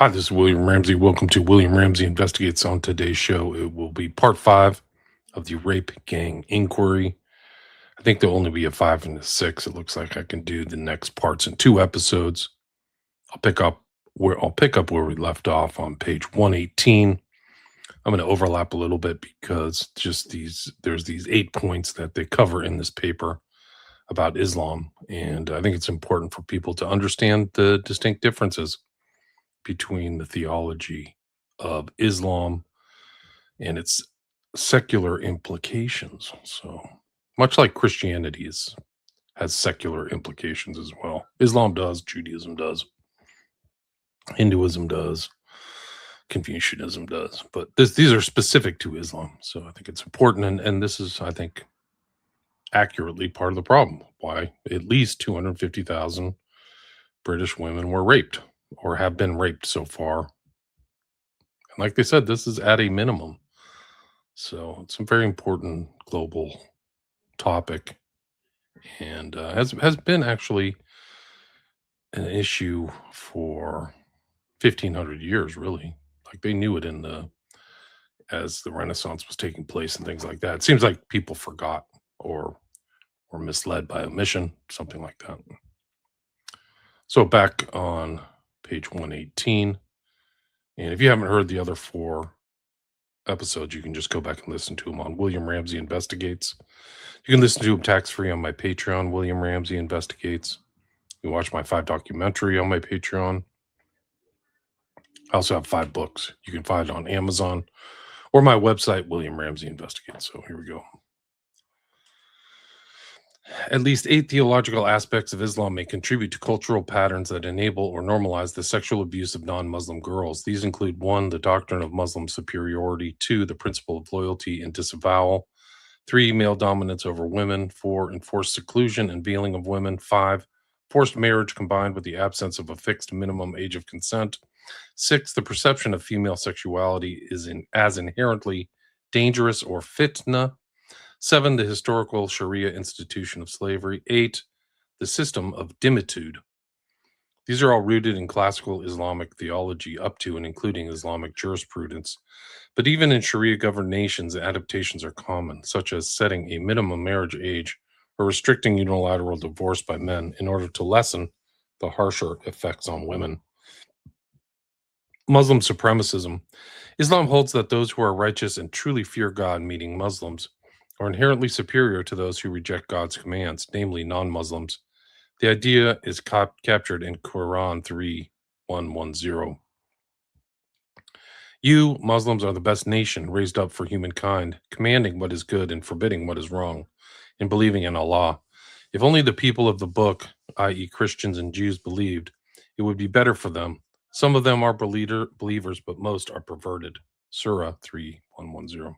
Hi, this is William Ramsey. Welcome to William Ramsey Investigates. On today's show, it will be part five of the rape gang inquiry. I think there'll only be a five and a six. It looks like I can do the next parts in two episodes. I'll pick up where we left off on page 118. I'm going to overlap a little bit because there's these 8 points that they cover in this paper about Islam, and I think it's important for people to understand the distinct differences between the theology of Islam and its secular implications. So much like Christianity has secular implications as well. Islam does, Judaism does, Hinduism does, Confucianism does, but these are specific to Islam. So I think it's important, and this is, I think, accurately part of the problem. Why at least 250,000 British women were raped or have been raped so far. And like they said, this is at a minimum. So it's a very important global topic, and has been actually an issue for 1,500 years, really. Like they knew it as the Renaissance was taking place and things like that. It seems like people forgot or were misled by omission, something like that. So back on page 118, and if you haven't heard the other four episodes, you can just go back and listen to them on William Ramsey Investigates. You can listen to them tax-free on my Patreon, William Ramsey Investigates. You can watch my 5 documentary on my Patreon. I also have 5 books. You can find it on Amazon or my website, William Ramsey Investigates. So here we go. At least 8 theological aspects of Islam may contribute to cultural patterns that enable or normalize the sexual abuse of non-Muslim girls. These include 1, the doctrine of Muslim superiority; 2, the principle of loyalty and disavowal; 3, male dominance over women; 4, enforced seclusion and veiling of women; 5, forced marriage combined with the absence of a fixed minimum age of consent; 6, the perception of female sexuality as inherently dangerous or fitna; 7, the historical Sharia institution of slavery; 8, the system of dimitude. These are all rooted in classical Islamic theology up to and including Islamic jurisprudence. But even in Sharia-governed nations, adaptations are common, such as setting a minimum marriage age or restricting unilateral divorce by men in order to lessen the harsher effects on women. Muslim supremacism. Islam holds that those who are righteous and truly fear God, meaning Muslims, are inherently superior to those who reject God's commands, namely non-Muslims. The idea is captured in Quran 3:110. You, Muslims, are the best nation raised up for humankind, commanding what is good and forbidding what is wrong, and believing in Allah. If only the people of the book, i.e. Christians and Jews, believed, it would be better for them. Some of them are believers, but most are perverted. Surah 3:110.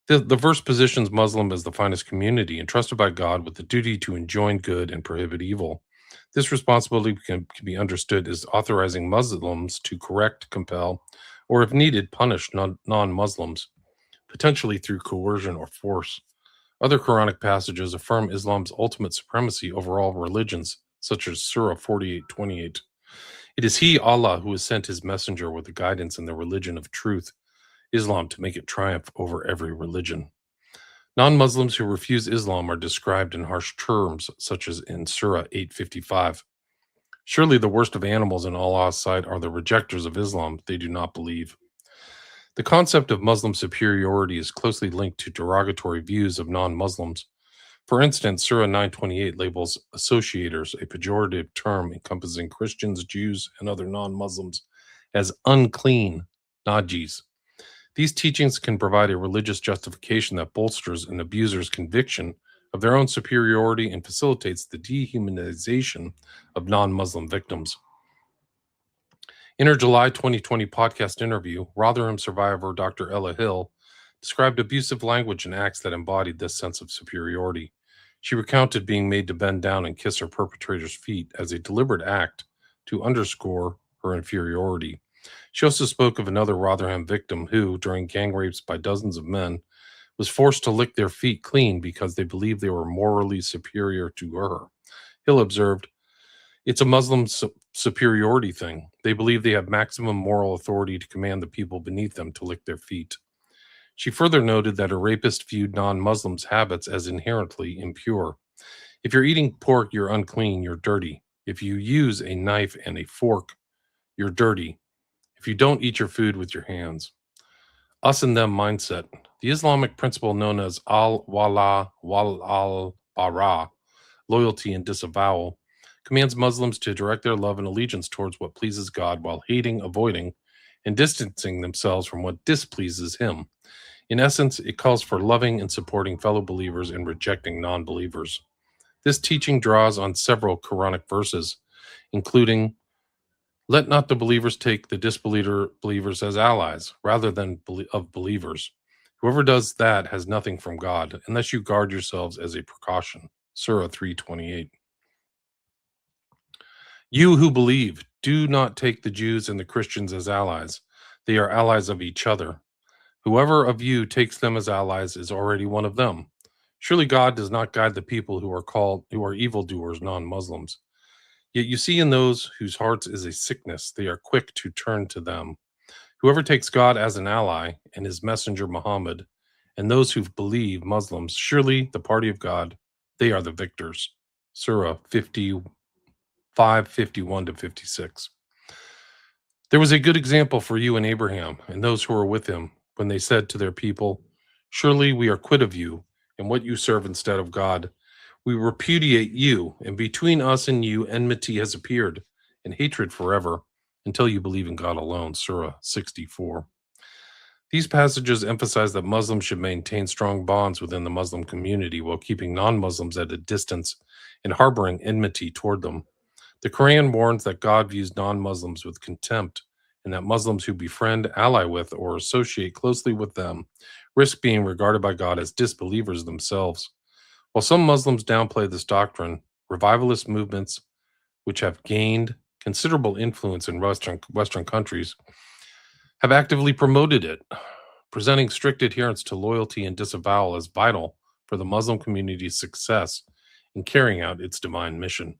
The verse positions Muslim as the finest community, entrusted by God with the duty to enjoin good and prohibit evil. This responsibility can be understood as authorizing Muslims to correct, compel, or if needed, punish non-Muslims, potentially through coercion or force. Other Quranic passages affirm Islam's ultimate supremacy over all religions, such as Surah 48:28. It is He, Allah, who has sent His messenger with the guidance and the religion of truth, Islam, to make it triumph over every religion. Non-Muslims who refuse Islam are described in harsh terms, such as in Surah 8:55. Surely the worst of animals in Allah's sight are the rejectors of Islam. They do not believe. The concept of Muslim superiority is closely linked to derogatory views of non-Muslims. For instance, Surah 9:28 labels associators, a pejorative term encompassing Christians, Jews, and other non-Muslims, as unclean, najis. These teachings can provide a religious justification that bolsters an abuser's conviction of their own superiority and facilitates the dehumanization of non-Muslim victims. In her July 2020 podcast interview, Rotherham survivor Dr. Ella Hill described abusive language and acts that embodied this sense of superiority. She recounted being made to bend down and kiss her perpetrator's feet as a deliberate act to underscore her inferiority. She also spoke of another Rotherham victim who, during gang rapes by dozens of men, was forced to lick their feet clean because they believed they were morally superior to her. Hill observed, "It's a Muslim superiority thing. They believe they have maximum moral authority to command the people beneath them to lick their feet. She further noted that a rapist viewed non Muslims' habits as inherently impure. If you're eating pork, you're unclean, you're dirty. If you use a knife and a fork, you're dirty. If you don't eat your food with your hands. Us and them mindset. The Islamic principle known as al wala wal al bara, loyalty and disavowal, commands Muslims to direct their love and allegiance towards what pleases God while hating, avoiding, and distancing themselves from what displeases Him. In essence, it calls for loving and supporting fellow believers and rejecting non believers. This teaching draws on several Quranic verses, including, let not the believers take the disbelievers as allies, rather than of believers. Whoever does that has nothing from God, unless you guard yourselves as a precaution. Surah 328. You who believe, do not take the Jews and the Christians as allies. They are allies of each other. Whoever of you takes them as allies is already one of them. Surely God does not guide the people who are evildoers, non-Muslims. Yet you see in those whose hearts is a sickness, they are quick to turn to them. Whoever takes God as an ally and his messenger Muhammad, and those who believe Muslims, surely the party of God, they are the victors. Surah 55, 51 to 56. There was a good example for you in Abraham and those who were with him when they said to their people, surely we are quit of you and what you serve instead of God. We repudiate you, and between us and you enmity has appeared, and hatred forever, until you believe in God alone. Surah 64. These passages emphasize that Muslims should maintain strong bonds within the Muslim community while keeping non-Muslims at a distance and harboring enmity toward them. The Quran warns that God views non-Muslims with contempt, and that Muslims who befriend, ally with, or associate closely with them risk being regarded by God as disbelievers themselves. While some Muslims downplay this doctrine, revivalist movements, which have gained considerable influence in Western countries, have actively promoted it, presenting strict adherence to loyalty and disavowal as vital for the Muslim community's success in carrying out its divine mission.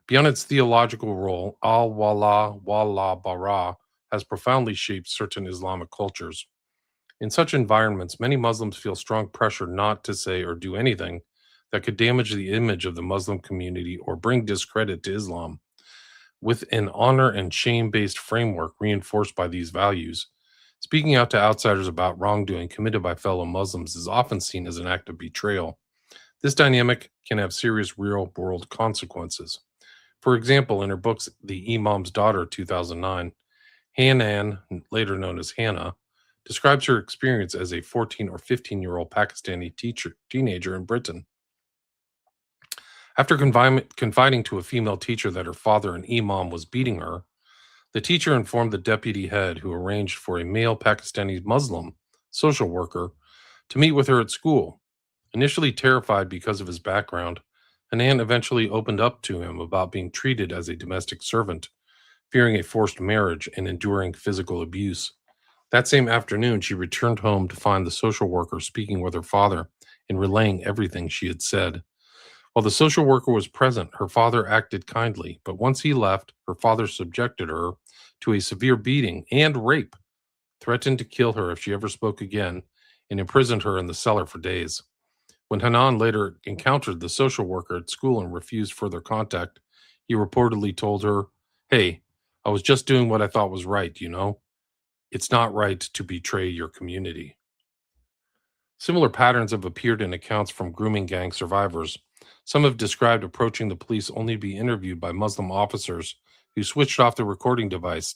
Beyond its theological role, al-Wala wala bara has profoundly shaped certain Islamic cultures. In such environments, many Muslims feel strong pressure not to say or do anything that could damage the image of the Muslim community or bring discredit to Islam. With an honor and shame-based framework reinforced by these values, speaking out to outsiders about wrongdoing committed by fellow Muslims is often seen as an act of betrayal. This dynamic can have serious real-world consequences. For example, in her books The Imam's Daughter 2009, Hanan, later known as Hannah, describes her experience as a 14 or 15-year-old Pakistani teenager in Britain. After confiding to a female teacher that her father, an imam, was beating her, the teacher informed the deputy head, who arranged for a male Pakistani Muslim social worker to meet with her at school. Initially terrified because of his background, Hanan eventually opened up to him about being treated as a domestic servant, fearing a forced marriage and enduring physical abuse. That same afternoon, she returned home to find the social worker speaking with her father and relaying everything she had said. While the social worker was present, her father acted kindly, but once he left, her father subjected her to a severe beating and rape, threatened to kill her if she ever spoke again, and imprisoned her in the cellar for days. When Hanan later encountered the social worker at school and refused further contact, he reportedly told her, "Hey, I was just doing what I thought was right, you know? It's not right to betray your community." Similar patterns have appeared in accounts from grooming gang survivors. Some have described approaching the police only to be interviewed by Muslim officers who switched off the recording device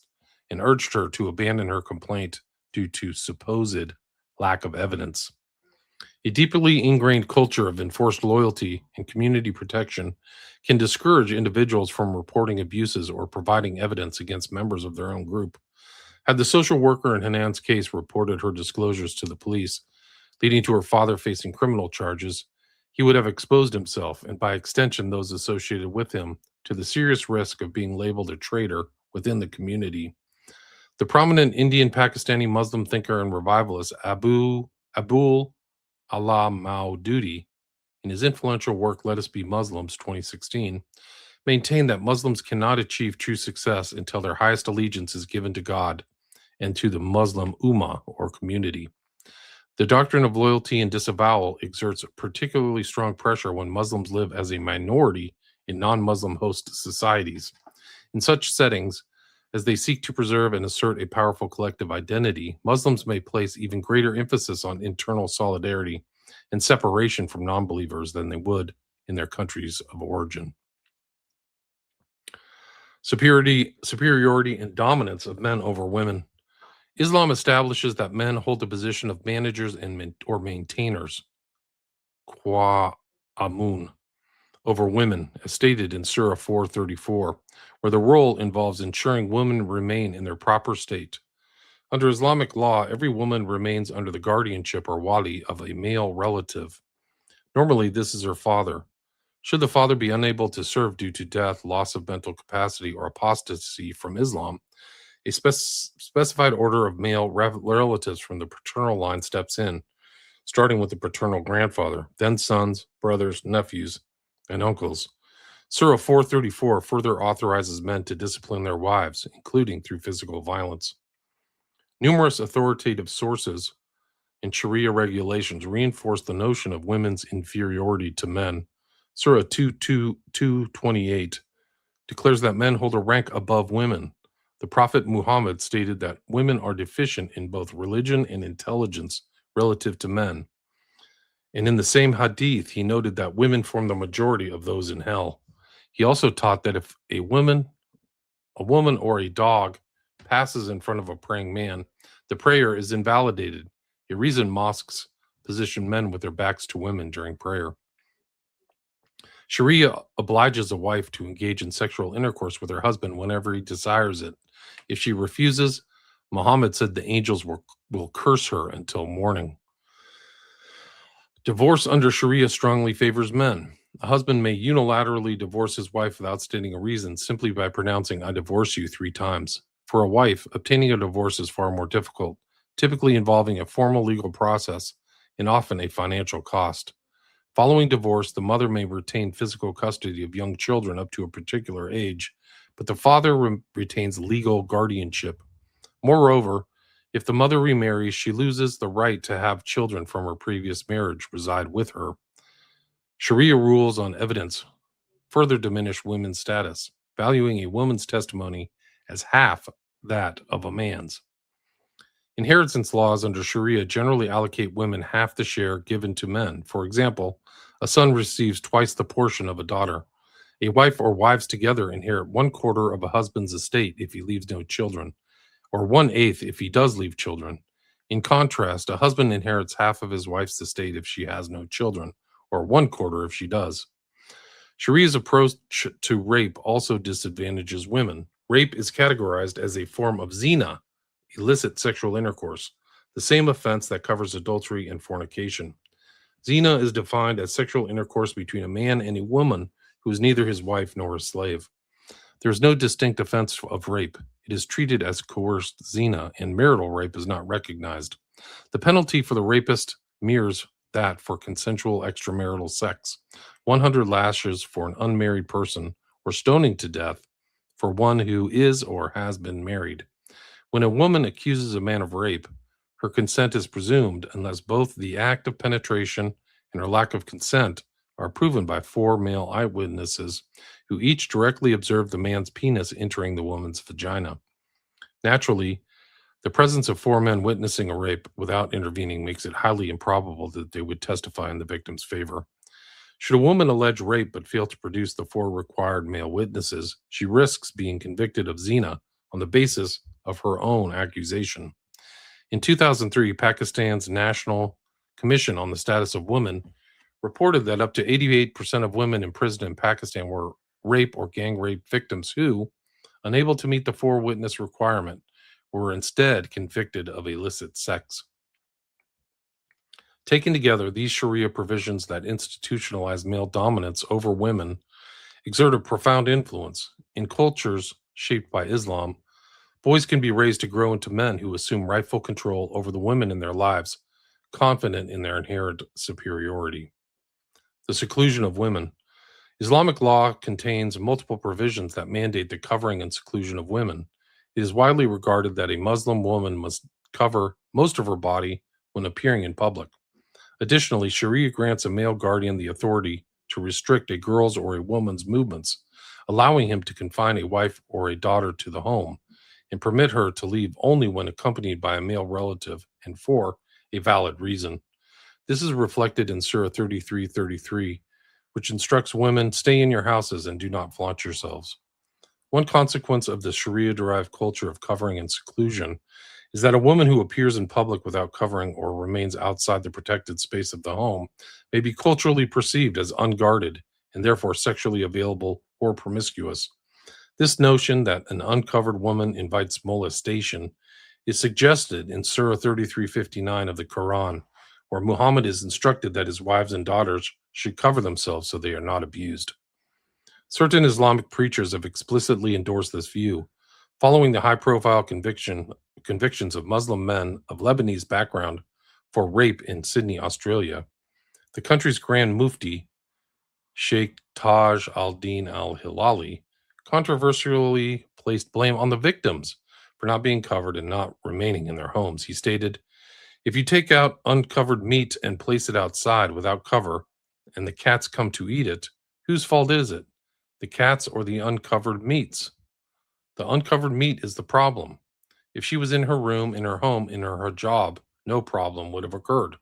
and urged her to abandon her complaint due to supposed lack of evidence. A deeply ingrained culture of enforced loyalty and community protection can discourage individuals from reporting abuses or providing evidence against members of their own group. Had the social worker in Hanan's case reported her disclosures to the police, leading to her father facing criminal charges, he would have exposed himself, and by extension those associated with him, to the serious risk of being labeled a traitor within the community. The prominent Indian Pakistani Muslim thinker and revivalist Abul Allah Maududi, in his influential work Let Us Be Muslims 2016, maintain that Muslims cannot achieve true success until their highest allegiance is given to God and to the Muslim Ummah or community. The doctrine of loyalty and disavowal exerts particularly strong pressure when Muslims live as a minority in non Muslim host societies. In such settings, as they seek to preserve and assert a powerful collective identity, Muslims may place even greater emphasis on internal solidarity and separation from non believers than they would in their countries of origin. Superiority, and dominance of men over women. Islam establishes that men hold the position of managers or maintainers, qua amun, over women, as stated in Surah 434, where the role involves ensuring women remain in their proper state. Under Islamic law, every woman remains under the guardianship or wali of a male relative. Normally, this is her father. Should the father be unable to serve due to death, loss of mental capacity, or apostasy from Islam, a specified order of male relatives from the paternal line steps in, starting with the paternal grandfather, then sons, brothers, nephews, and uncles. Surah 434 further authorizes men to discipline their wives, including through physical violence. Numerous authoritative sources and Sharia regulations reinforce the notion of women's inferiority to men. Surah 228 declares that men hold a rank above women. The Prophet Muhammad stated that women are deficient in both religion and intelligence relative to men. And in the same hadith, he noted that women form the majority of those in hell. He also taught that if a woman or a dog passes in front of a praying man, the prayer is invalidated, a reason mosques position men with their backs to women during prayer. Sharia obliges a wife to engage in sexual intercourse with her husband whenever he desires it. If she refuses, Muhammad said the angels will curse her until morning. Divorce under Sharia strongly favors men. A husband may unilaterally divorce his wife without stating a reason, simply by pronouncing, "I divorce you," 3 times. For a wife, obtaining a divorce is far more difficult, typically involving a formal legal process and often a financial cost. Following divorce, the mother may retain physical custody of young children up to a particular age, but the father retains legal guardianship. Moreover, if the mother remarries, she loses the right to have children from her previous marriage reside with her. Sharia rules on evidence further diminish women's status, valuing a woman's testimony as half that of a man's. Inheritance laws under Sharia generally allocate women half the share given to men. For example, a son receives twice the portion of a daughter. A wife or wives together inherit 1/4 of a husband's estate if he leaves no children, or 1/8 if he does leave children. In contrast, a husband inherits half of his wife's estate if she has no children, or 1/4 if she does. Sharia's approach to rape also disadvantages women. Rape is categorized as a form of zina, illicit sexual intercourse, the same offense that covers adultery and fornication. Zina is defined as sexual intercourse between a man and a woman who is neither his wife nor his slave. There is no distinct offense of rape. It is treated as coerced zina, and marital rape is not recognized. The penalty for the rapist mirrors that for consensual extramarital sex: 100 lashes for an unmarried person, or stoning to death for one who is or has been married. When a woman accuses a man of rape, her consent is presumed unless both the act of penetration and her lack of consent are proven by 4 male eyewitnesses who each directly observed the man's penis entering the woman's vagina. Naturally, the presence of 4 men witnessing a rape without intervening makes it highly improbable that they would testify in the victim's favor. Should a woman allege rape but fail to produce the 4 required male witnesses, she risks being convicted of zina on the basis of her own accusation. In 2003, Pakistan's National Commission on the Status of Women reported that up to 88% of women imprisoned in Pakistan were rape or gang rape victims who, unable to meet the 4 witness requirement, were instead convicted of illicit sex. Taken together, these Sharia provisions that institutionalize male dominance over women exert a profound influence. In cultures shaped by Islam, boys can be raised to grow into men who assume rightful control over the women in their lives, confident in their inherent superiority. The seclusion of women. Islamic law contains multiple provisions that mandate the covering and seclusion of women. It is widely regarded that a Muslim woman must cover most of her body when appearing in public. Additionally, Sharia grants a male guardian the authority to restrict a girl's or a woman's movements, allowing him to confine a wife or a daughter to the home and permit her to leave only when accompanied by a male relative and for a valid reason. This is reflected in Surah 33:33, which instructs women, stay in your houses and do not flaunt yourselves. One consequence of the Sharia derived culture of covering and seclusion is that a woman who appears in public without covering or remains outside the protected space of the home may be culturally perceived as unguarded and therefore sexually available or promiscuous. This notion that an uncovered woman invites molestation is suggested in Surah 33:59 of the Quran, where Muhammad is instructed that his wives and daughters should cover themselves so they are not abused. Certain Islamic preachers have explicitly endorsed this view, following the high-profile convictions of Muslim men of Lebanese background for rape in Sydney, Australia. The country's Grand Mufti, Sheikh Taj al-Din al-Hilali, controversially placed blame on the victims for not being covered and not remaining in their homes. He stated, "If you take out uncovered meat and place it outside without cover, and the cats come to eat it, whose fault is it? The cats or the uncovered meats? The uncovered meat is the problem. If she was in her room, in her home, in her hijab, no problem would have occurred."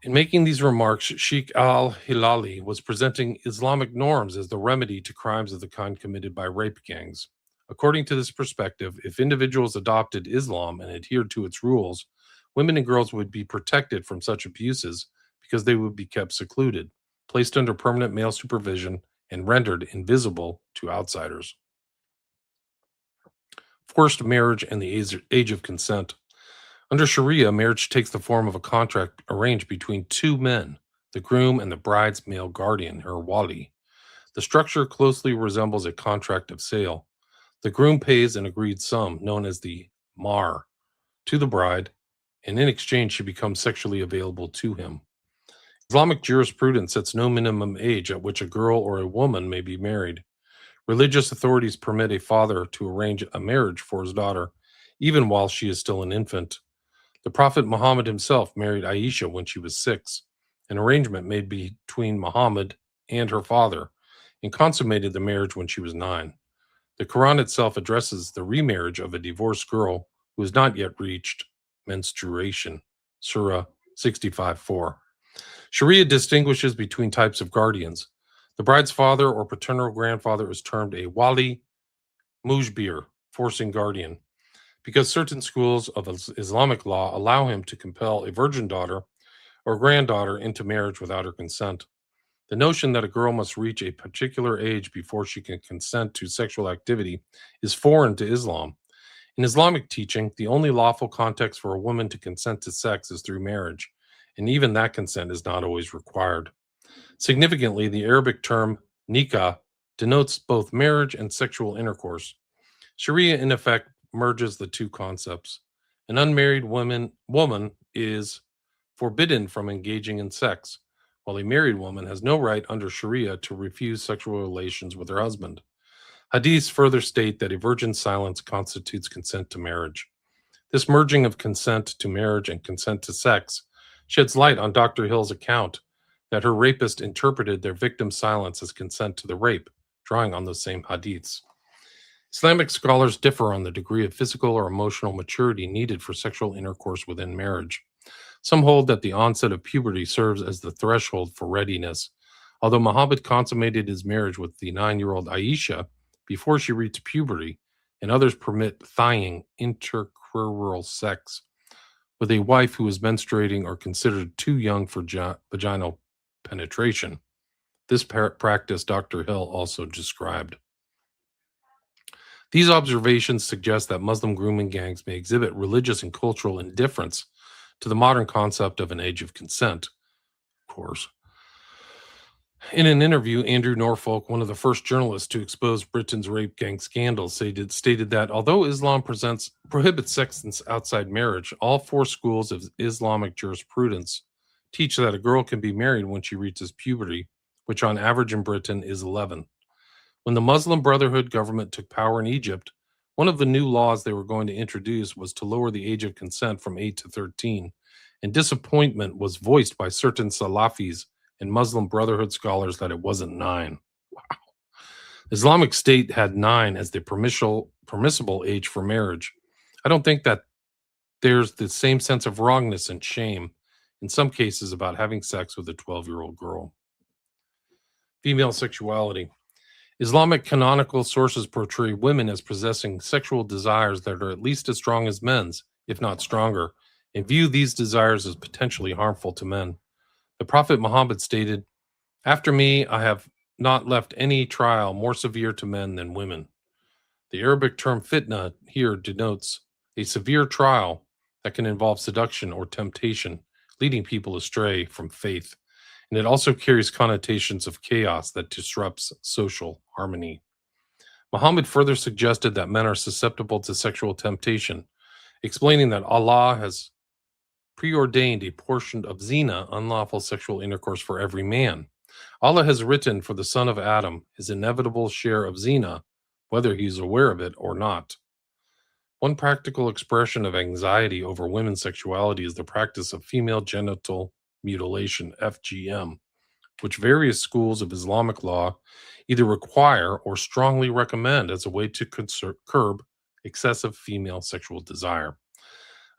In making these remarks, Sheikh al Hilali was presenting Islamic norms as the remedy to crimes of the kind committed by rape gangs. According to this perspective, if individuals adopted Islam and adhered to its rules, women and girls would be protected from such abuses because they would be kept secluded, placed under permanent male supervision, and rendered invisible to outsiders. Forced marriage and the age of consent. Under Sharia, marriage takes the form of a contract arranged between two men, the groom and the bride's male guardian, her wali. The structure closely resembles a contract of sale. The groom pays an agreed sum, known as the mar, to the bride, and in exchange she becomes sexually available to him. Islamic jurisprudence sets no minimum age at which a girl or a woman may be married. Religious authorities permit a father to arrange a marriage for his daughter, even while she is still an infant. The Prophet Muhammad himself married Aisha when she was 6, an arrangement made between Muhammad and her father, and consummated the marriage when she was 9. The Quran itself addresses the remarriage of a divorced girl who has not yet reached menstruation. Surah 65:4. Sharia distinguishes between types of guardians. The bride's father or paternal grandfather is termed a wali mujbir, forcing guardian, because certain schools of Islamic law allow him to compel a virgin daughter or granddaughter into marriage without her consent. The notion that a girl must reach a particular age before she can consent to sexual activity is foreign to Islam. In Islamic teaching, the only lawful context for a woman to consent to sex is through marriage, and even that consent is not always required. Significantly, the Arabic term nikah denotes both marriage and sexual intercourse. Sharia, in effect, merges the two concepts. An unmarried woman is forbidden from engaging in sex, while a married woman has no right under Sharia to refuse sexual relations with her husband. Hadiths further state that a virgin's silence constitutes consent to marriage. This merging of consent to marriage and consent to sex sheds light on Dr. Hill's account that her rapist interpreted their victim's silence as consent to the rape, drawing on those same hadiths. Islamic scholars differ on the degree of physical or emotional maturity needed for sexual intercourse within marriage. Some hold that the onset of puberty serves as the threshold for readiness, although Muhammad consummated his marriage with the 9-year-old Aisha before she reached puberty, and others permit thighing, intercrural sex, with a wife who is menstruating or considered too young for vaginal penetration. This practice Dr. Hill also described. These observations suggest that Muslim grooming gangs may exhibit religious and cultural indifference to the modern concept of an age of consent, of course. In an interview, Andrew Norfolk, one of the first journalists to expose Britain's rape gang scandals, stated that although Islam prohibits sex outside marriage, all 4 schools of Islamic jurisprudence teach that a girl can be married when she reaches puberty which on average in Britain is 11. When the Muslim Brotherhood government took power in Egypt, one of the new laws they were going to introduce was to lower the age of consent from 8 to 13, and disappointment was voiced by certain Salafis and Muslim Brotherhood scholars that it wasn't 9. Islamic State had 9 as the permissible age for marriage. I don't think that there's the same sense of wrongness and shame in some cases about having sex with a 12-year-old girl. Female sexuality. Islamic canonical sources portray women as possessing sexual desires that are at least as strong as men's, if not stronger, and view these desires as potentially harmful to men. The Prophet Muhammad stated, "After me, I have not left any trial more severe to men than women." The Arabic term fitna here denotes a severe trial that can involve seduction or temptation, leading people astray from faith. And it also carries connotations of chaos that disrupts social harmony. Muhammad further suggested that men are susceptible to sexual temptation, explaining that Allah has preordained a portion of zina, unlawful sexual intercourse, for every man. Allah has written for the son of Adam his inevitable share of zina, whether he is aware of it or not. One practical expression of anxiety over women's sexuality is the practice of female genital mutilation, FGM, which various schools of Islamic law either require or strongly recommend as a way to curb excessive female sexual desire.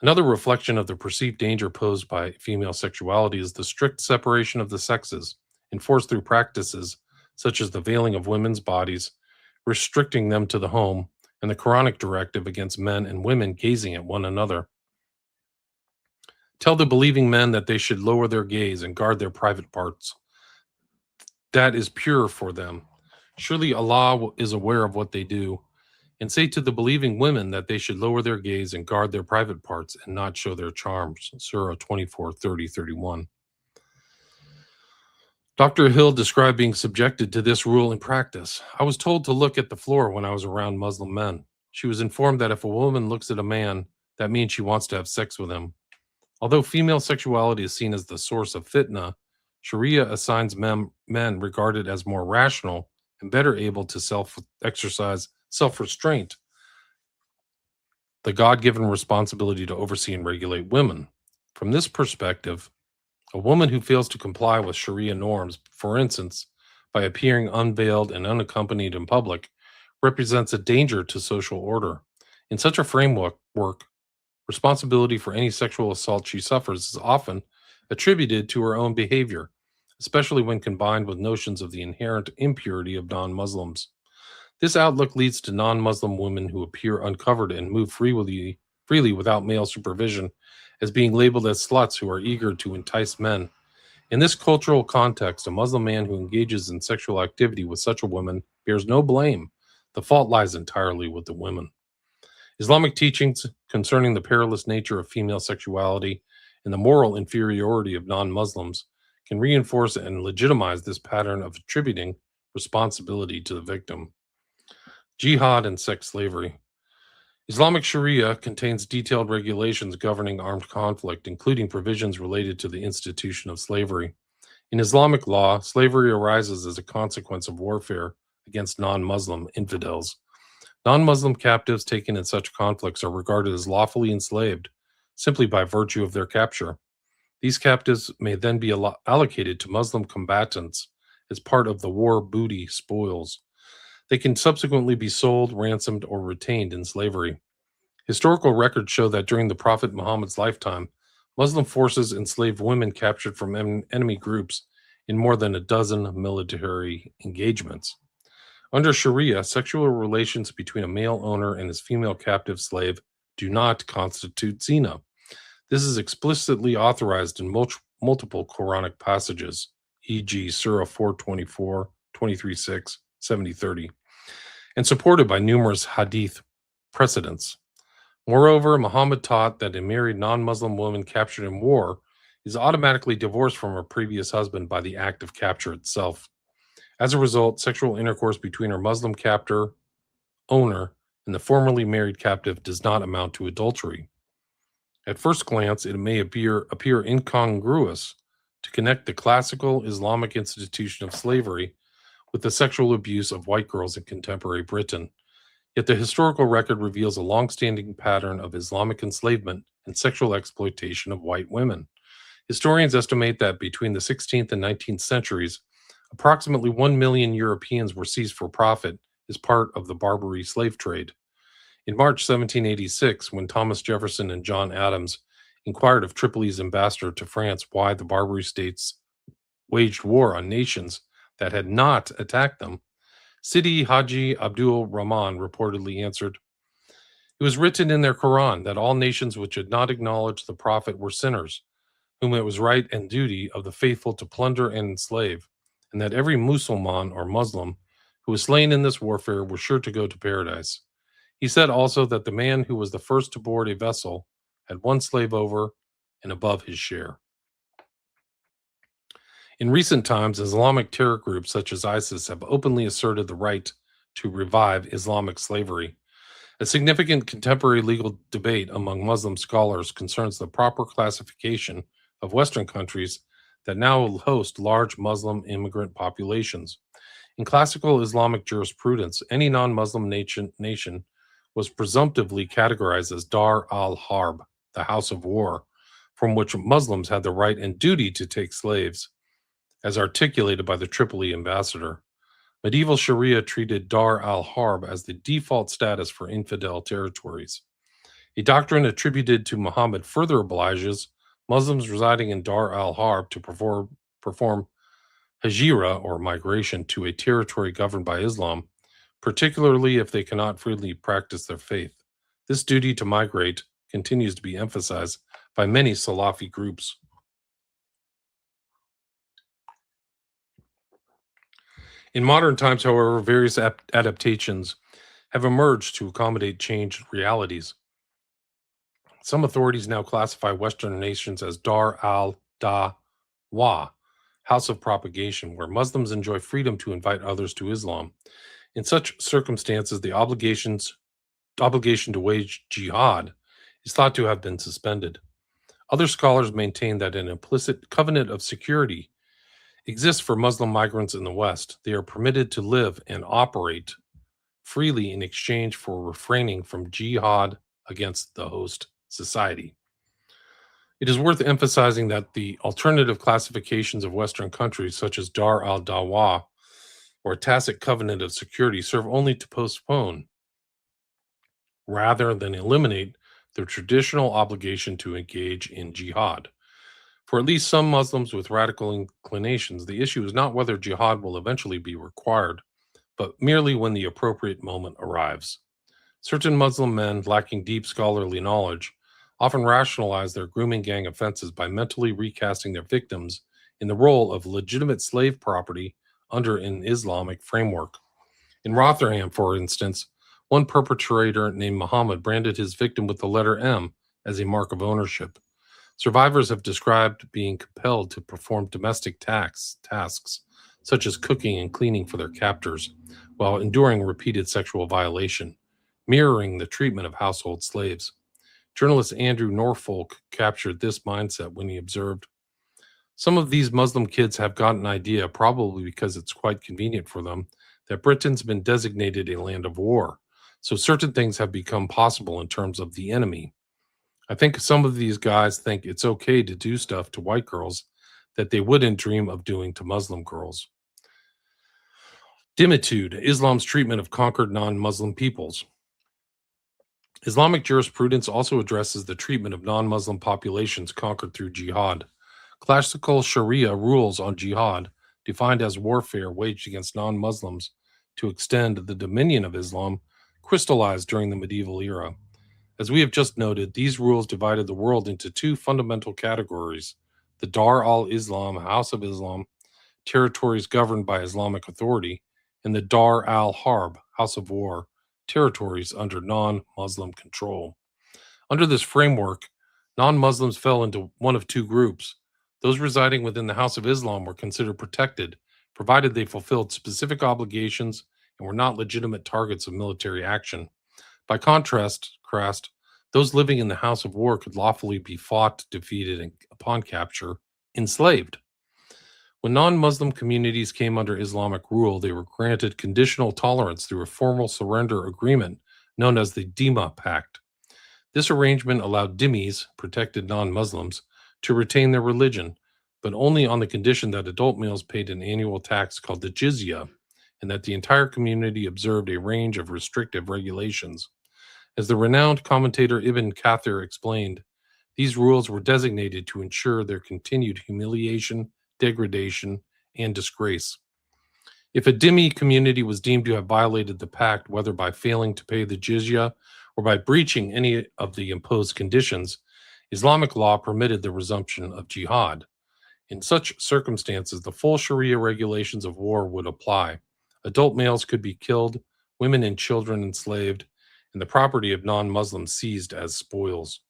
Another reflection of the perceived danger posed by female sexuality is the strict separation of the sexes, enforced through practices such as the veiling of women's bodies, restricting them to the home, and the Quranic directive against men and women gazing at one another. Tell the believing men that they should lower their gaze and guard their private parts. That is pure for them. Surely Allah is aware of what they do. And say to the believing women that they should lower their gaze and guard their private parts and not show their charms. Surah 24:30-31. Dr. Hill described being subjected to this rule in practice. "I was told to look at the floor when I was around Muslim men. She was informed that if a woman looks at a man, that means she wants to have sex with him. Although female sexuality is seen as the source of fitna, Sharia assigns men regarded as more rational and better able to exercise self-restraint, the God-given responsibility to oversee and regulate women. From this perspective, a woman who fails to comply with Sharia norms, for instance, by appearing unveiled and unaccompanied in public, represents a danger to social order. In such a framework, responsibility for any sexual assault she suffers is often attributed to her own behavior, especially when combined with notions of the inherent impurity of non-Muslims. This outlook leads to non-Muslim women who appear uncovered and move freely without male supervision as being labeled as sluts who are eager to entice men. In this cultural context, a Muslim man who engages in sexual activity with such a woman bears no blame. The fault lies entirely with the women. Islamic teachings concerning the perilous nature of female sexuality and the moral inferiority of non-Muslims can reinforce and legitimize this pattern of attributing responsibility to the victim. Jihad and sex slavery. Islamic Sharia contains detailed regulations governing armed conflict, including provisions related to the institution of slavery. In Islamic law, slavery arises as a consequence of warfare against non-Muslim infidels. Non-Muslim captives taken in such conflicts are regarded as lawfully enslaved simply by virtue of their capture. These captives may then be allocated to Muslim combatants as part of the war booty spoils. They can subsequently be sold, ransomed, or retained in slavery. Historical records show that during the Prophet Muhammad's lifetime, Muslim forces enslaved women captured from enemy groups in more than a dozen military engagements. Under Sharia, sexual relations between a male owner and his female captive slave do not constitute zina. This is explicitly authorized in multiple Quranic passages, e.g. Surah 4:24, 23:6, 70:30, and supported by numerous hadith precedents. Moreover, Muhammad taught that a married non-Muslim woman captured in war is automatically divorced from her previous husband by the act of capture itself. As a result, sexual intercourse between her Muslim captor, owner, and the formerly married captive does not amount to adultery. At first glance, it may appear incongruous to connect the classical Islamic institution of slavery with the sexual abuse of white girls in contemporary Britain. Yet the historical record reveals a long-standing pattern of Islamic enslavement and sexual exploitation of white women. Historians estimate that between the 16th and 19th centuries, approximately 1 million Europeans were seized for profit as part of the Barbary slave trade. In March 1786, when Thomas Jefferson and John Adams inquired of Tripoli's ambassador to France why the Barbary states waged war on nations that had not attacked them, Sidi Haji Abdul Rahman reportedly answered, "It was written in their Quran that all nations which had not acknowledged the Prophet were sinners, whom it was right and duty of the faithful to plunder and enslave, and that every Mussulman or Muslim who was slain in this warfare was sure to go to paradise." He said also that the man who was the first to board a vessel had one slave over and above his share. In recent times, Islamic terror groups such as ISIS have openly asserted the right to revive Islamic slavery. A significant contemporary legal debate among Muslim scholars concerns the proper classification of Western countries that now host large Muslim immigrant populations. In classical Islamic jurisprudence, any non-Muslim nation was presumptively categorized as Dar al-Harb, the house of war, from which Muslims had the right and duty to take slaves, as articulated by the Tripoli ambassador. Medieval Sharia treated Dar al-Harb as the default status for infidel territories. A doctrine attributed to Muhammad further obliges Muslims residing in Dar al-Harb to perform hijra, or migration, to a territory governed by Islam, particularly if they cannot freely practice their faith. This duty to migrate continues to be emphasized by many Salafi groups. In modern times, however, various adaptations have emerged to accommodate changed realities. Some authorities now classify Western nations as Dar al-Dawah, house of propagation, where Muslims enjoy freedom to invite others to Islam. In such circumstances, the obligation to wage jihad is thought to have been suspended. Other scholars maintain that an implicit covenant of security exists for Muslim migrants in the West. They are permitted to live and operate freely in exchange for refraining from jihad against the host society. It is worth emphasizing that the alternative classifications of Western countries, such as Dar al-Dawah or a tacit covenant of security, serve only to postpone rather than eliminate the traditional obligation to engage in jihad. For at least some Muslims with radical inclinations, the issue is not whether jihad will eventually be required, but merely when the appropriate moment arrives. Certain Muslim men lacking deep scholarly knowledge often rationalize their grooming gang offenses by mentally recasting their victims in the role of legitimate slave property under an Islamic framework. In Rotherham, for instance, one perpetrator named Muhammad branded his victim with the letter M as a mark of ownership. Survivors have described being compelled to perform domestic tasks, such as cooking and cleaning for their captors, while enduring repeated sexual violation, mirroring the treatment of household slaves. Journalist Andrew Norfolk captured this mindset when he observed, "Some of these Muslim kids have got an idea, probably because it's quite convenient for them, that Britain's been designated a land of war, so certain things have become possible in terms of the enemy. I think some of these guys think it's okay to do stuff to white girls that they wouldn't dream of doing to Muslim girls." Dhimitude, Islam's treatment of conquered non-Muslim peoples. Islamic jurisprudence also addresses the treatment of non-Muslim populations conquered through jihad. Classical Sharia rules on jihad, defined as warfare waged against non-Muslims to extend the dominion of Islam, crystallized during the medieval era. As we have just noted, these rules divided the world into two fundamental categories: the Dar al-Islam, House of Islam, territories governed by Islamic authority, and the Dar al-Harb, House of War, territories under non-Muslim control. Under this framework, non-Muslims fell into one of two groups. Those residing within the House of Islam were considered protected, provided they fulfilled specific obligations and were not legitimate targets of military action. By contrast, those living in the House of War could lawfully be fought, defeated, and upon capture, enslaved. When non Muslim communities came under Islamic rule, they were granted conditional tolerance through a formal surrender agreement known as the Dima Pact. This arrangement allowed dhimmis, protected non Muslims, to retain their religion, but only on the condition that adult males paid an annual tax called the jizya, and that the entire community observed a range of restrictive regulations. As the renowned commentator Ibn Kathir explained, these rules were designated to ensure their continued humiliation, degradation, and disgrace. If a dhimmi community was deemed to have violated the pact, whether by failing to pay the jizya or by breaching any of the imposed conditions, Islamic law permitted the resumption of jihad. In such circumstances, the full Sharia regulations of war would apply. Adult males could be killed, women and children enslaved, and the property of non Muslims seized as spoils.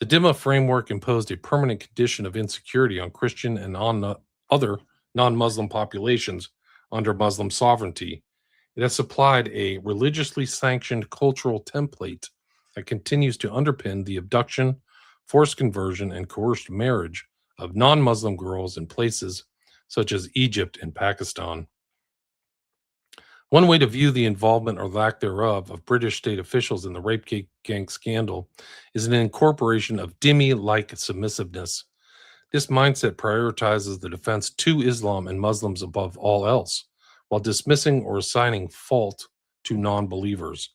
The Dhimma framework imposed a permanent condition of insecurity on Christian and on other non Muslim populations under Muslim sovereignty. It has supplied a religiously sanctioned cultural template that continues to underpin the abduction, forced conversion, and coerced marriage of non Muslim girls in places such as Egypt and Pakistan. One way to view the involvement or lack thereof of British state officials in the rape gang scandal is an incorporation of dhimmi like submissiveness. This mindset prioritizes the defense to Islam and Muslims above all else, while dismissing or assigning fault to non believers.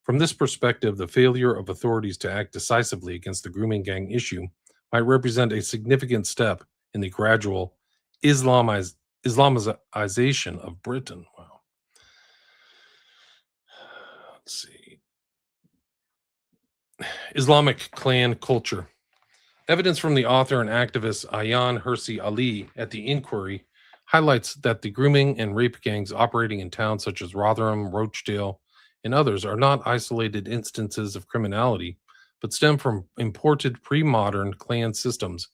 From this perspective, the failure of authorities to act decisively against the grooming gang issue might represent a significant step in the gradual Islamization of Britain. Wow. Let's see. Islamic clan culture. Evidence from the author and activist Ayan Hirsi Ali at the inquiry highlights that the grooming and rape gangs operating in towns such as Rotherham, Rochdale, and others are not isolated instances of criminality, but stem from imported pre-modern clan systems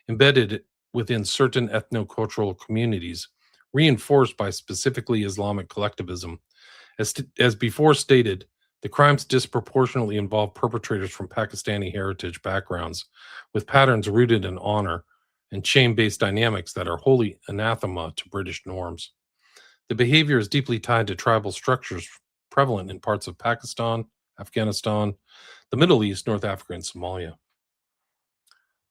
embedded within certain ethno-cultural communities, reinforced by specifically Islamic collectivism. As before stated, the crimes disproportionately involve perpetrators from Pakistani heritage backgrounds, with patterns rooted in honor and shame-based dynamics that are wholly anathema to British norms. The behavior is deeply tied to tribal structures prevalent in parts of Pakistan, Afghanistan, the Middle East, North Africa, and Somalia.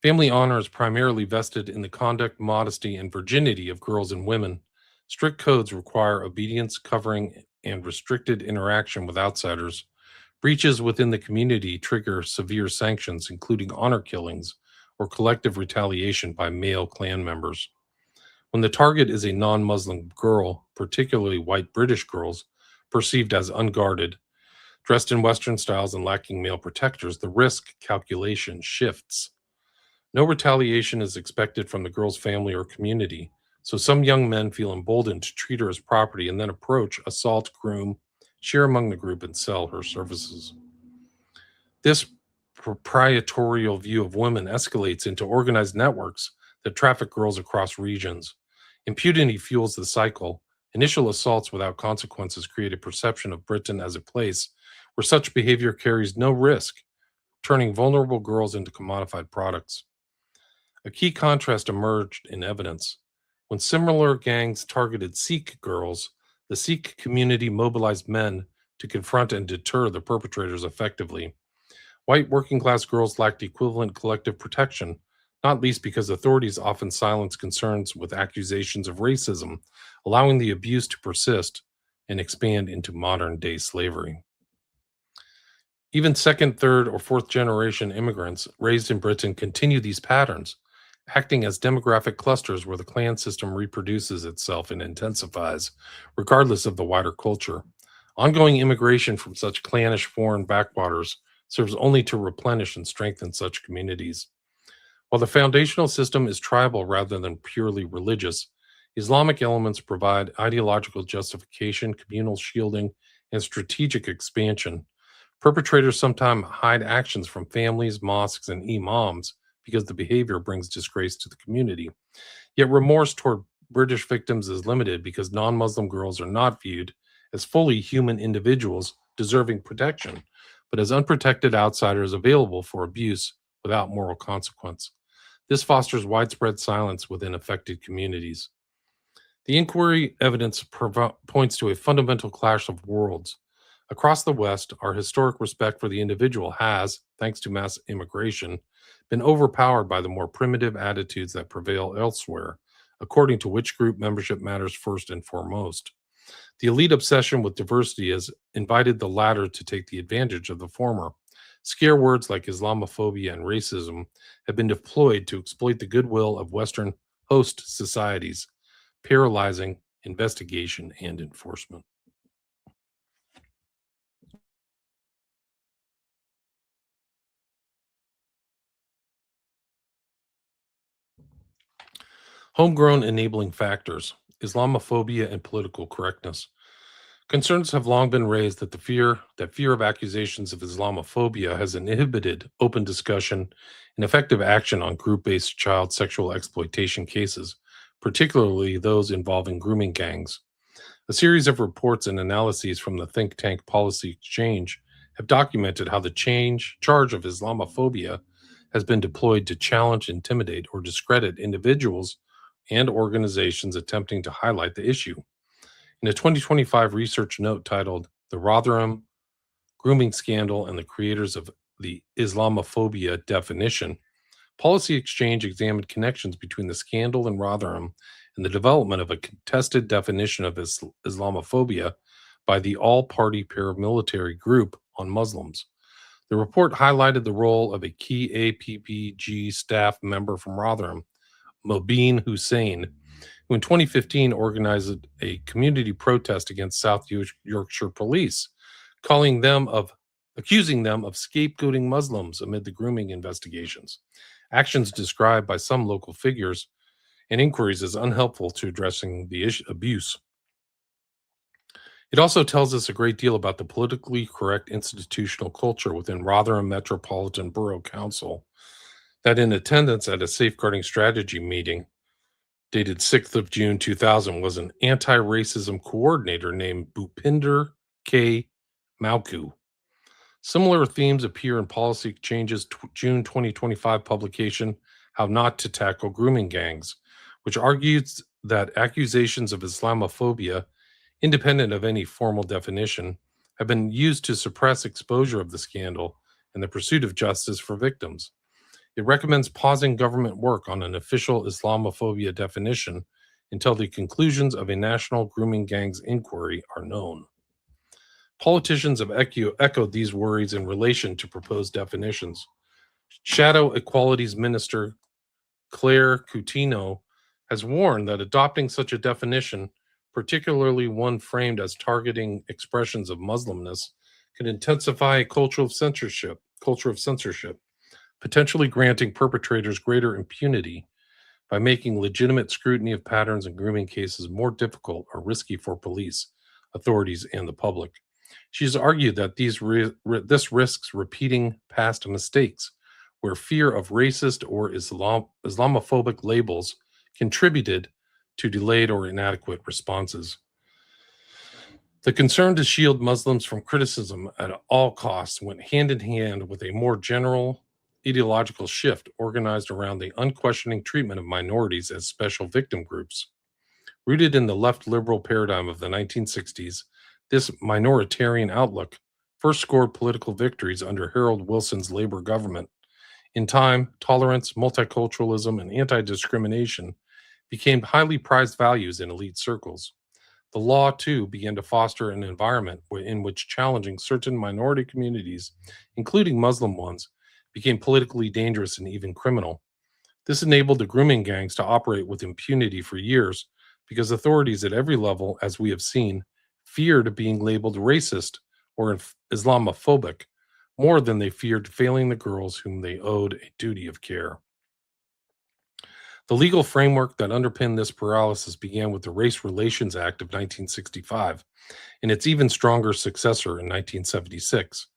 Family honor is primarily vested in the conduct, modesty, and virginity of girls and women. Strict codes require obedience, covering, and restricted interaction with outsiders. Breaches within the community trigger severe sanctions, including honor killings or collective retaliation by male clan members. When the target is a non Muslim girl, particularly white British girls, perceived as unguarded, dressed in Western styles and lacking male protectors, the risk calculation shifts. No retaliation is expected from the girl's family or community, so some young men feel emboldened to treat her as property and then approach, assault, groom, share among the group, and sell her services. This proprietorial view of women escalates into organized networks that traffic girls across regions. Impunity fuels the cycle. Initial assaults without consequences create a perception of Britain as a place where such behavior carries no risk, turning vulnerable girls into commodified products. A key contrast emerged in evidence. When similar gangs targeted Sikh girls, the Sikh community mobilized men to confront and deter the perpetrators effectively. White working class girls lacked equivalent collective protection, not least because authorities often silence concerns with accusations of racism, allowing the abuse to persist and expand into modern day slavery. Even second, third, or fourth generation immigrants raised in Britain continue these patterns, acting as demographic clusters where the clan system reproduces itself and intensifies, regardless of the wider culture. Ongoing immigration from such clannish foreign backwaters serves only to replenish and strengthen such communities. While the foundational system is tribal rather than purely religious, Islamic elements provide ideological justification, communal shielding, and strategic expansion. Perpetrators sometimes hide actions from families, mosques, and imams because the behavior brings disgrace to the community. Yet remorse toward British victims is limited because non Muslim girls are not viewed as fully human individuals deserving protection, but as unprotected outsiders available for abuse without moral consequence. This fosters widespread silence within affected communities. The inquiry evidence points to a fundamental clash of worlds. Across the West, our historic respect for the individual has, thanks to mass immigration, been overpowered by the more primitive attitudes that prevail elsewhere, according to which group membership matters first and foremost. The elite obsession with diversity has invited the latter to take the advantage of the former. Scare words like Islamophobia and racism have been deployed to exploit the goodwill of Western host societies, paralyzing investigation and enforcement. Homegrown enabling factors, Islamophobia and political correctness. Concerns have long been raised that fear of accusations of Islamophobia has inhibited open discussion and effective action on group-based child sexual exploitation cases, particularly those involving grooming gangs. A series of reports and analyses from the think tank Policy Exchange have documented how the charge of Islamophobia has been deployed to challenge, intimidate, or discredit individuals and organizations attempting to highlight the issue. In a 2025 research note titled The Rotherham Grooming Scandal and the Creators of the Islamophobia Definition, Policy Exchange examined connections between the scandal in Rotherham and the development of a contested definition of Islamophobia by the all party paramilitary group on Muslims. The report highlighted the role of a key APPG staff member from Rotherham, Mobeen Hussein, who in 2015 organized a community protest against South Yorkshire police, accusing them of scapegoating Muslims amid the grooming investigations. Actions described by some local figures and inquiries as unhelpful to addressing the abuse. It also tells us a great deal about the politically correct institutional culture within Rotherham Metropolitan Borough Council that in attendance at a safeguarding strategy meeting dated 6th of June 2000 was an anti-racism coordinator named Bhupinder K. Mauku. Similar themes appear in Policy Exchange's June 2025 publication, How Not to Tackle Grooming Gangs, which argues that accusations of Islamophobia, independent of any formal definition, have been used to suppress exposure of the scandal and the pursuit of justice for victims. It recommends pausing government work on an official Islamophobia definition until the conclusions of a national grooming gangs inquiry are known. Politicians have echoed these worries in relation to proposed definitions. Shadow Equalities Minister Claire Coutinho has warned that adopting such a definition, particularly one framed as targeting expressions of Muslimness, can intensify a culture of censorship, potentially granting perpetrators greater impunity by making legitimate scrutiny of patterns and grooming cases more difficult or risky for police, authorities, and the public. She has argued that this risks repeating past mistakes where fear of racist or Islamophobic labels contributed to delayed or inadequate responses. The concern to shield Muslims from criticism at all costs went hand in hand with a more general ideological shift organized around the unquestioning treatment of minorities as special victim groups. Rooted in the left liberal paradigm of the 1960s, this minoritarian outlook first scored political victories under Harold Wilson's Labor government. In time, tolerance, multiculturalism, and anti discrimination became highly prized values in elite circles. The law, too, began to foster an environment in which challenging certain minority communities, including Muslim ones, became politically dangerous and even criminal. This enabled the grooming gangs to operate with impunity for years because authorities at every level, as we have seen, feared being labeled racist or Islamophobic more than they feared failing the girls whom they owed a duty of care. The legal framework that underpinned this paralysis began with the Race Relations Act of 1965 and its even stronger successor in 1976.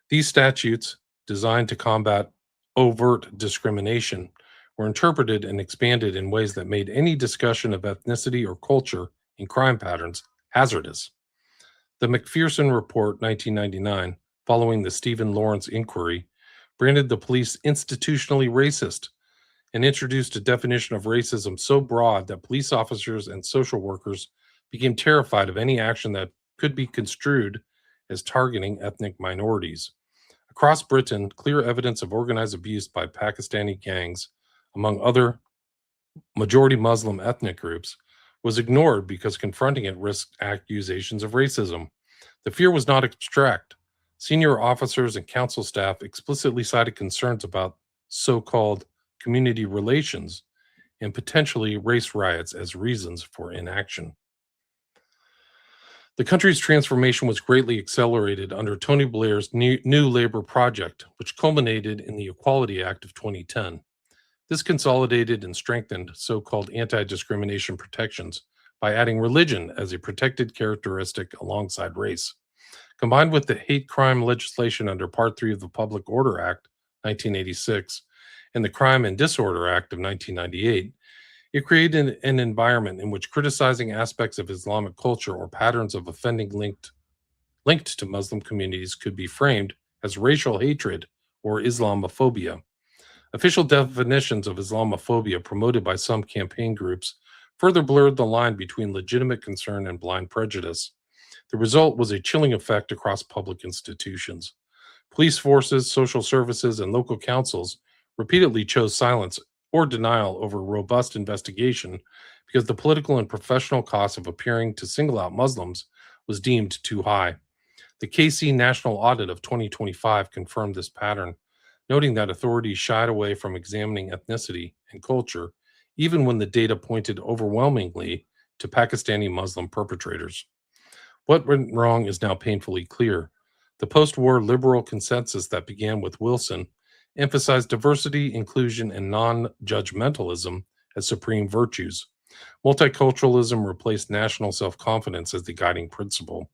These statutes, designed to combat overt discrimination, were interpreted and expanded in ways that made any discussion of ethnicity or culture in crime patterns hazardous. The McPherson Report, 1999, following the Stephen Lawrence inquiry, branded the police institutionally racist and introduced a definition of racism so broad that police officers and social workers became terrified of any action that could be construed as targeting ethnic minorities. Across Britain, clear evidence of organized abuse by Pakistani gangs, among other majority Muslim ethnic groups, was ignored because confronting it risked accusations of racism. The fear was not abstract. Senior officers and council staff explicitly cited concerns about so called community relations and potentially race riots as reasons for inaction. The country's transformation was greatly accelerated under Tony Blair's New Labor Project, which culminated in the Equality Act of 2010. This consolidated and strengthened so called anti discrimination protections by adding religion as a protected characteristic alongside race. Combined with the hate crime legislation under Part 3 of the Public Order Act, 1986, and the Crime and Disorder Act of 1998, it created an environment in which criticizing aspects of Islamic culture or patterns of offending linked to Muslim communities could be framed as racial hatred or Islamophobia. Official definitions of Islamophobia promoted by some campaign groups further blurred the line between legitimate concern and blind prejudice. The result was a chilling effect across public institutions. Police forces, social services, and local councils repeatedly chose silence or denial over robust investigation because the political and professional cost of appearing to single out Muslims was deemed too high. The KC National Audit of 2025 confirmed this pattern, noting that authorities shied away from examining ethnicity and culture, even when the data pointed overwhelmingly to Pakistani Muslim perpetrators. What went wrong is now painfully clear. The post war liberal consensus that began with Wilson emphasized diversity, inclusion, and non judgmentalism as supreme virtues. Multiculturalism replaced national self confidence as the guiding principle.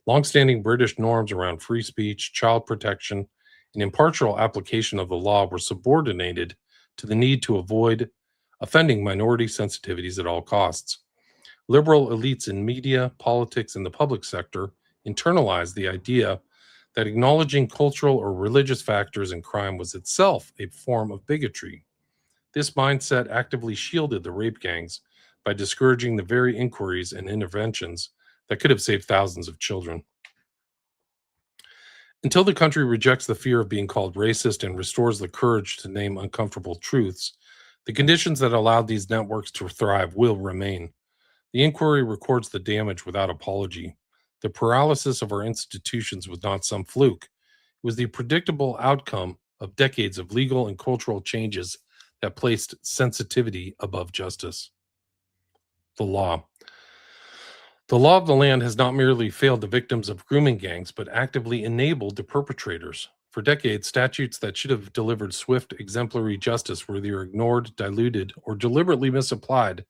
Longstanding British norms around free speech, child protection, and impartial application of the law were subordinated to the need to avoid offending minority sensitivities at all costs. Liberal elites in media, politics, and the public sector internalized the idea that acknowledging cultural or religious factors in crime was itself a form of bigotry. This mindset actively shielded the rape gangs by discouraging the very inquiries and interventions that could have saved thousands of children. Until the country rejects the fear of being called racist and restores the courage to name uncomfortable truths, the conditions that allowed these networks to thrive will remain. The inquiry records the damage without apology. The paralysis of our institutions was not some fluke. It was the predictable outcome of decades of legal and cultural changes that placed sensitivity above justice. The law. The law of the land has not merely failed the victims of grooming gangs, but actively enabled the perpetrators. For decades, statutes that should have delivered swift, exemplary justice were either ignored, diluted, or deliberately misapplied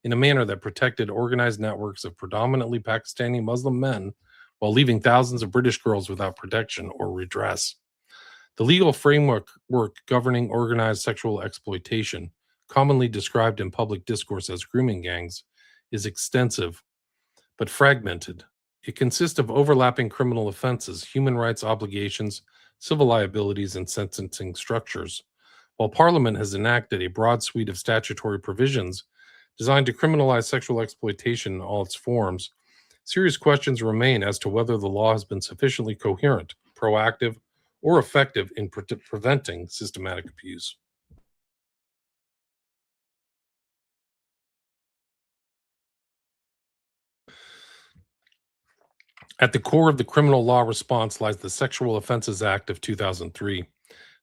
in a manner that protected organized networks of predominantly Pakistani Muslim men while leaving thousands of British girls without protection or redress. The legal framework governing organized sexual exploitation, commonly described in public discourse as grooming gangs, is extensive but fragmented. It consists of overlapping criminal offenses, human rights obligations, civil liabilities, and sentencing structures. While Parliament has enacted a broad suite of statutory provisions designed to criminalize sexual exploitation in all its forms, serious questions remain as to whether the law has been sufficiently coherent, proactive, or effective in preventing systematic abuse. At the core of the criminal law response lies the Sexual Offenses Act of 2003.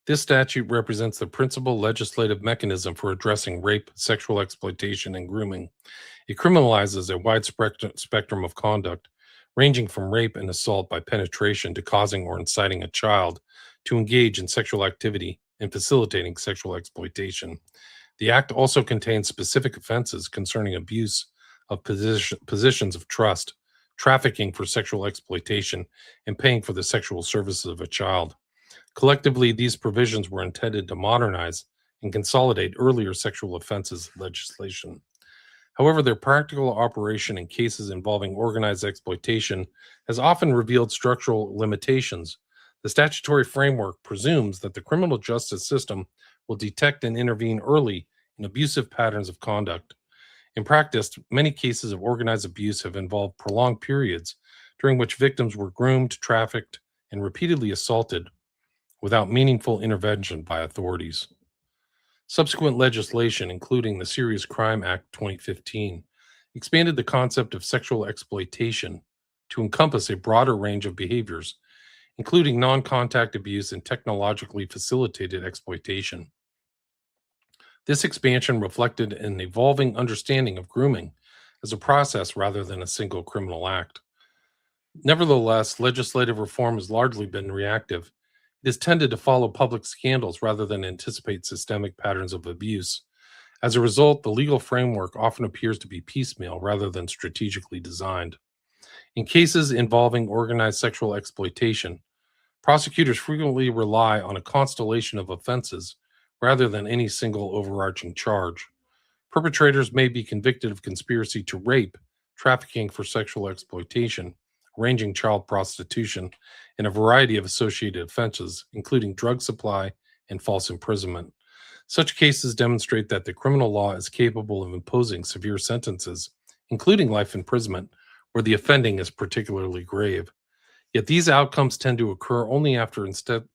This statute represents the principal legislative mechanism for addressing rape, sexual exploitation, and grooming. It criminalizes a wide spectrum of conduct, ranging from rape and assault by penetration to causing or inciting a child to engage in sexual activity and facilitating sexual exploitation. The act also contains specific offenses concerning abuse of positions of trust, trafficking for sexual exploitation, and paying for the sexual services of a child. Collectively, these provisions were intended to modernize and consolidate earlier sexual offenses legislation. However, their practical operation in cases involving organized exploitation has often revealed structural limitations. The statutory framework presumes that the criminal justice system will detect and intervene early in abusive patterns of conduct. In practice, many cases of organized abuse have involved prolonged periods during which victims were groomed, trafficked, and repeatedly assaulted without meaningful intervention by authorities. Subsequent legislation, including the Serious Crime Act 2015, expanded the concept of sexual exploitation to encompass a broader range of behaviors, including non contact abuse and technologically facilitated exploitation. This expansion reflected an evolving understanding of grooming as a process rather than a single criminal act. Nevertheless, legislative reform has largely been reactive. It has tended to follow public scandals rather than anticipate systemic patterns of abuse. As a result, the legal framework often appears to be piecemeal rather than strategically designed. In cases involving organized sexual exploitation, prosecutors frequently rely on a constellation of offenses rather than any single overarching charge. Perpetrators may be convicted of conspiracy to rape, trafficking for sexual exploitation, arranging child prostitution, and a variety of associated offenses, including drug supply and false imprisonment. Such cases demonstrate that the criminal law is capable of imposing severe sentences, including life imprisonment, where the offending is particularly grave. Yet these outcomes tend to occur only after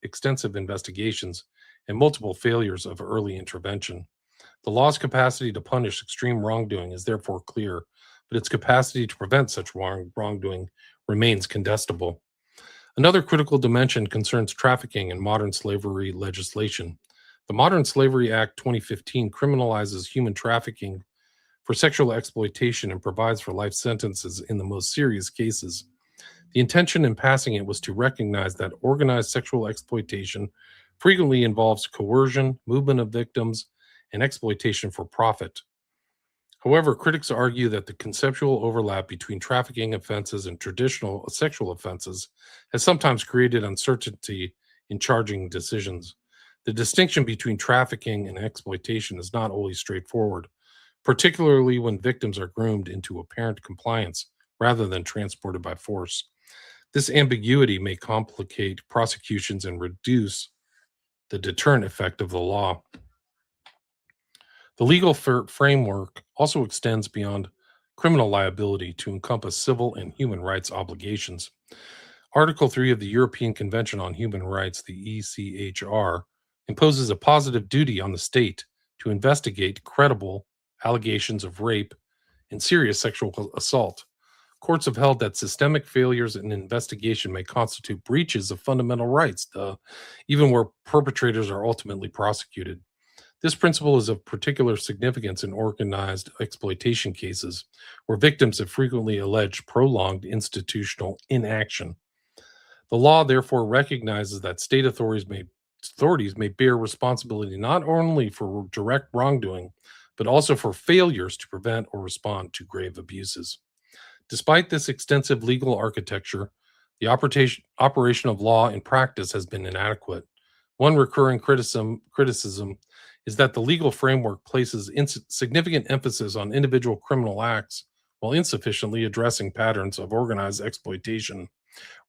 extensive investigations and multiple failures of early intervention. The law's capacity to punish extreme wrongdoing is therefore clear, but its capacity to prevent such wrongdoing remains contestable. Another critical dimension concerns trafficking in modern slavery legislation. The Modern Slavery Act 2015 criminalizes human trafficking for sexual exploitation and provides for life sentences in the most serious cases. The intention in passing it was to recognize that organized sexual exploitation frequently involves coercion, movement of victims, and exploitation for profit. However, critics argue that the conceptual overlap between trafficking offenses and traditional sexual offenses has sometimes created uncertainty in charging decisions. The distinction between trafficking and exploitation is not always straightforward, particularly when victims are groomed into apparent compliance rather than transported by force. This ambiguity may complicate prosecutions and reduce the deterrent effect of the law. The legal framework also extends beyond criminal liability to encompass civil and human rights obligations. Article 3 of the European Convention on Human Rights, the ECHR, imposes a positive duty on the state to investigate credible allegations of rape and serious sexual assault. Courts have held that systemic failures in investigation may constitute breaches of fundamental rights, even where perpetrators are ultimately prosecuted. This principle is of particular significance in organized exploitation cases, where victims have frequently alleged prolonged institutional inaction. The law therefore recognizes that state authorities may bear responsibility not only for direct wrongdoing, but also for failures to prevent or respond to grave abuses. Despite this extensive legal architecture, the operation of law in practice has been inadequate. One recurring criticism is that the legal framework places significant emphasis on individual criminal acts while insufficiently addressing patterns of organized exploitation.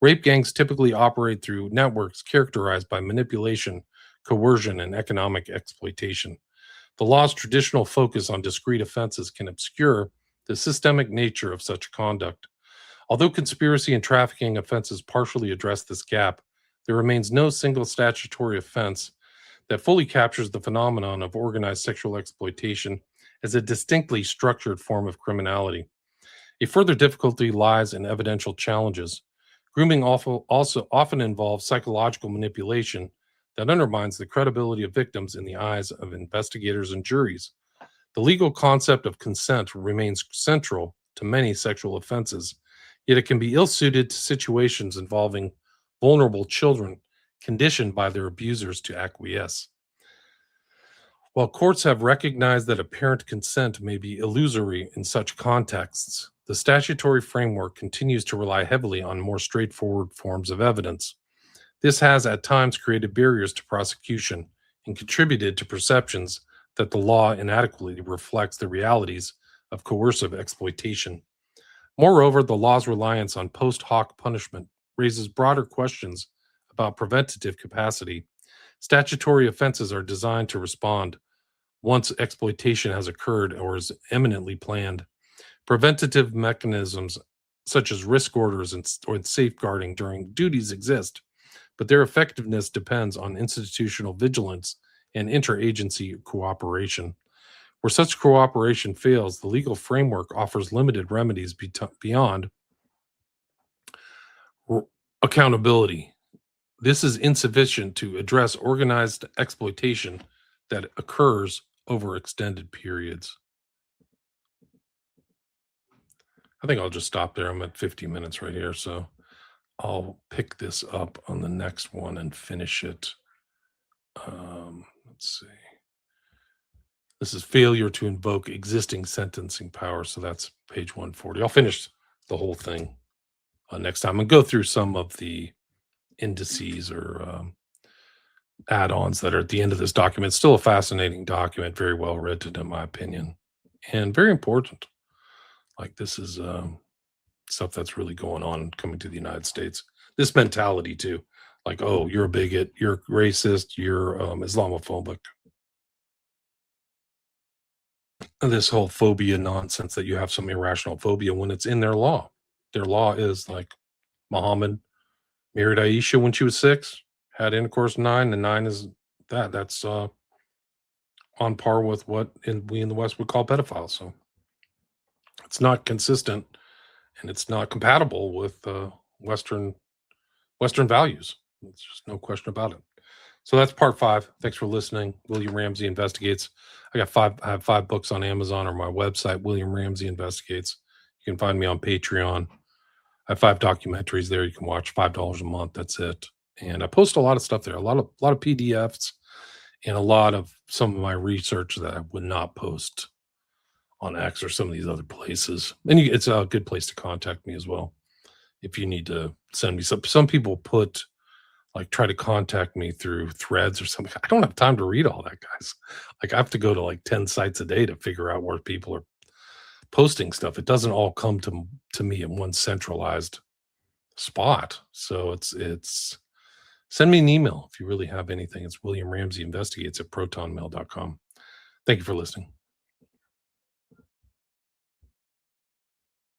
Rape gangs typically operate through networks characterized by manipulation, coercion, and economic exploitation. The law's traditional focus on discrete offenses can obscure the systemic nature of such conduct. Although conspiracy and trafficking offenses partially address this gap, there remains no single statutory offense that fully captures the phenomenon of organized sexual exploitation as a distinctly structured form of criminality. A further difficulty lies in evidential challenges. Grooming also often involves psychological manipulation that undermines the credibility of victims in the eyes of investigators and juries. The legal concept of consent remains central to many sexual offenses, yet it can be ill suited to situations involving vulnerable children conditioned by their abusers to acquiesce. While courts have recognized that apparent consent may be illusory in such contexts, the statutory framework continues to rely heavily on more straightforward forms of evidence. This has at times created barriers to prosecution and contributed to perceptions that the law inadequately reflects the realities of coercive exploitation. Moreover, the law's reliance on post hoc punishment raises broader questions about preventative capacity. Statutory offenses are designed to respond once exploitation has occurred or is imminently planned. Preventative mechanisms such as risk orders or safeguarding during duties exist, but their effectiveness depends on institutional vigilance and interagency cooperation. Where such cooperation fails, the legal framework offers limited remedies beyond r- accountability. This is insufficient to address organized exploitation that occurs over extended periods. I think I'll just stop there. I'm at 50 minutes right here. So I'll pick this up on the next one and finish it. Let's see. This is failure to invoke existing sentencing power. So that's page 140. I'll finish the whole thing next time and go through some of the indices or add-ons that are at the end of this document. Still a fascinating document, very well written in my opinion, and very important. Like this is stuff that's really going on coming to the United States. This mentality too, like, oh, you're a bigot, you're racist, you're Islamophobic. And this whole phobia nonsense that you have some irrational phobia when it's in their law. Their law is like Muhammad married Aisha when she was 6, had intercourse 9, and 9 is that. That's on par with what we in the West would call pedophiles. So it's not consistent and it's not compatible with Western values. There's just no question about it. So that's part 5. Thanks for listening. William Ramsey Investigates. I have 5 books on Amazon or my website, William Ramsey Investigates. You can find me on Patreon. I have 5 documentaries there you can watch, $5 a month. That's it. And I post a lot of stuff there, a lot of PDFs and a lot of some of my research that I would not post on X or some of these other places. And it's a good place to contact me as well if you need to send me some people try to contact me through threads or something. I don't have time to read all that, guys. Like I have to go to like 10 sites a day to figure out where people are posting stuff. It doesn't all come to me in one centralized spot. So it's send me an email if you really have anything. It's William Ramsey Investigates at protonmail.com. Thank you for listening.